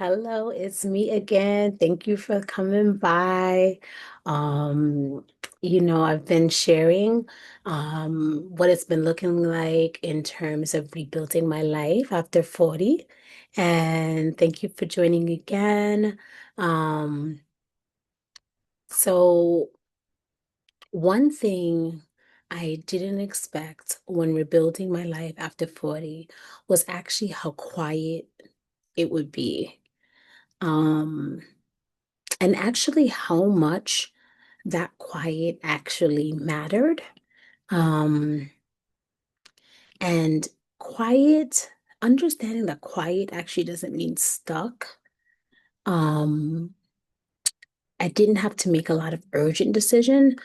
Hello, it's me again. Thank you for coming by. Um, I've been sharing what it's been looking like in terms of rebuilding my life after 40. And thank you for joining again. Um, so one thing I didn't expect when rebuilding my life after 40 was actually how quiet it would be. Um, and actually how much that quiet actually mattered. Um, and quiet, understanding that quiet actually doesn't mean stuck. Um, I didn't have to make a lot of urgent decision,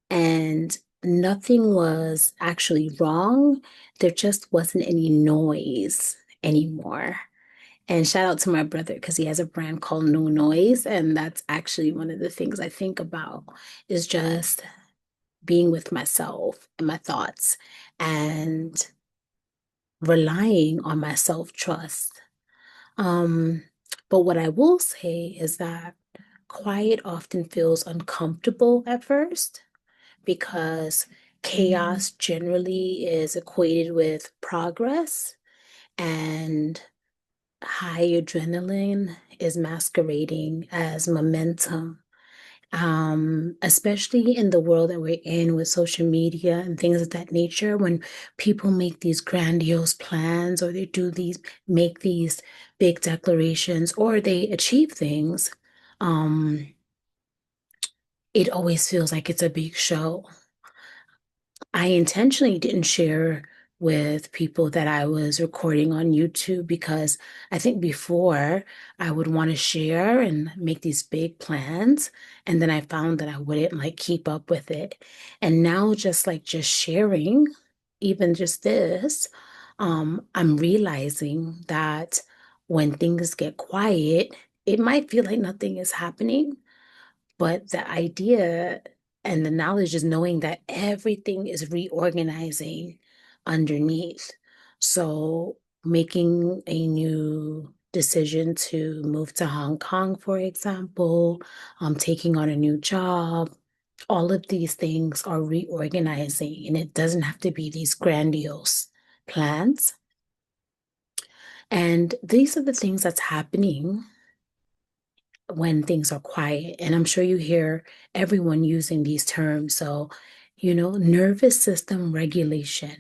and nothing was actually wrong. There just wasn't any noise anymore. And shout out to my brother because he has a brand called No Noise. And that's actually one of the things I think about is just being with myself and my thoughts and relying on my self-trust. Um, but what I will say is that quiet often feels uncomfortable at first because chaos generally is equated with progress and high adrenaline is masquerading as momentum. Especially in the world that we're in with social media and things of that nature, when people make these grandiose plans or they make these big declarations or they achieve things, um, it always feels like it's a big show. I intentionally didn't share with people that I was recording on YouTube because I think before I would want to share and make these big plans. And then I found that I wouldn't like keep up with it. And now just sharing, even just this, I'm realizing that when things get quiet, it might feel like nothing is happening, but the idea and the knowledge is knowing that everything is reorganizing underneath. So making a new decision to move to Hong Kong, for example, taking on a new job, all of these things are reorganizing, and it doesn't have to be these grandiose plans. And these are the things that's happening when things are quiet. And I'm sure you hear everyone using these terms. So, nervous system regulation.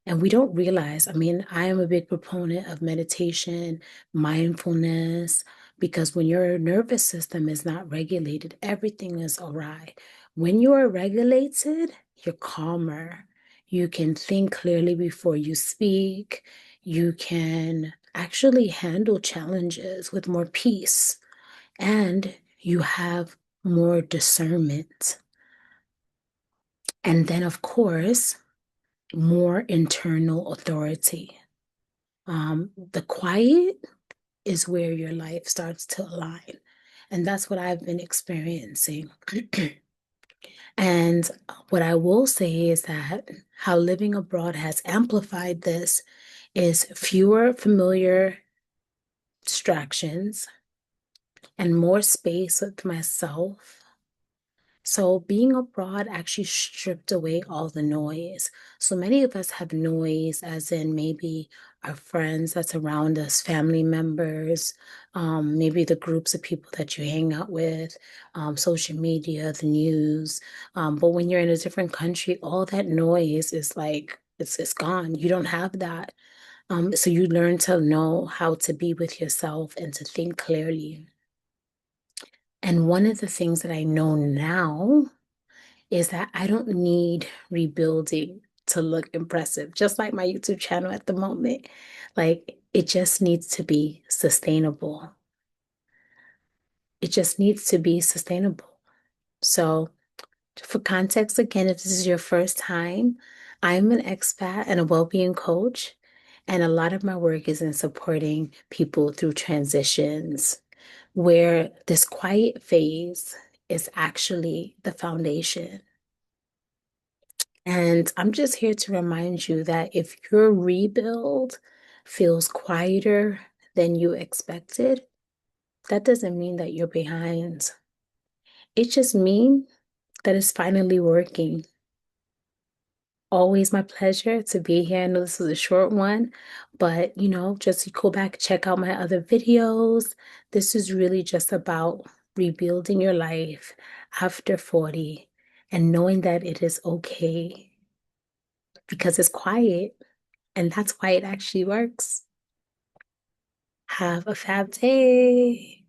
And we don't realize, I mean, I am a big proponent of meditation, mindfulness, because when your nervous system is not regulated, everything is awry. When you are regulated, you're calmer. You can think clearly before you speak. You can actually handle challenges with more peace and you have more discernment. And then, of course, more internal authority. The quiet is where your life starts to align. And that's what I've been experiencing. And what I will say is that how living abroad has amplified this is fewer familiar distractions and more space with myself. So being abroad actually stripped away all the noise. So many of us have noise, as in maybe our friends that's around us, family members, maybe the groups of people that you hang out with, social media, the news. But when you're in a different country, all that noise is like it's gone. You don't have that. So you learn to know how to be with yourself and to think clearly. And one of the things that I know now is that I don't need rebuilding to look impressive, just like my YouTube channel at the moment. Like it just needs to be sustainable. It just needs to be sustainable. So, for context, again, if this is your first time, I'm an expat and a well-being coach, and a lot of my work is in supporting people through transitions where this quiet phase is actually the foundation. And I'm just here to remind you that if your rebuild feels quieter than you expected, that doesn't mean that you're behind. It just means that it's finally working. Always my pleasure to be here. I know this was a short one, but just go back, check out my other videos. This is really just about rebuilding your life after 40 and knowing that it is okay because it's quiet and that's why it actually works. Have a fab day.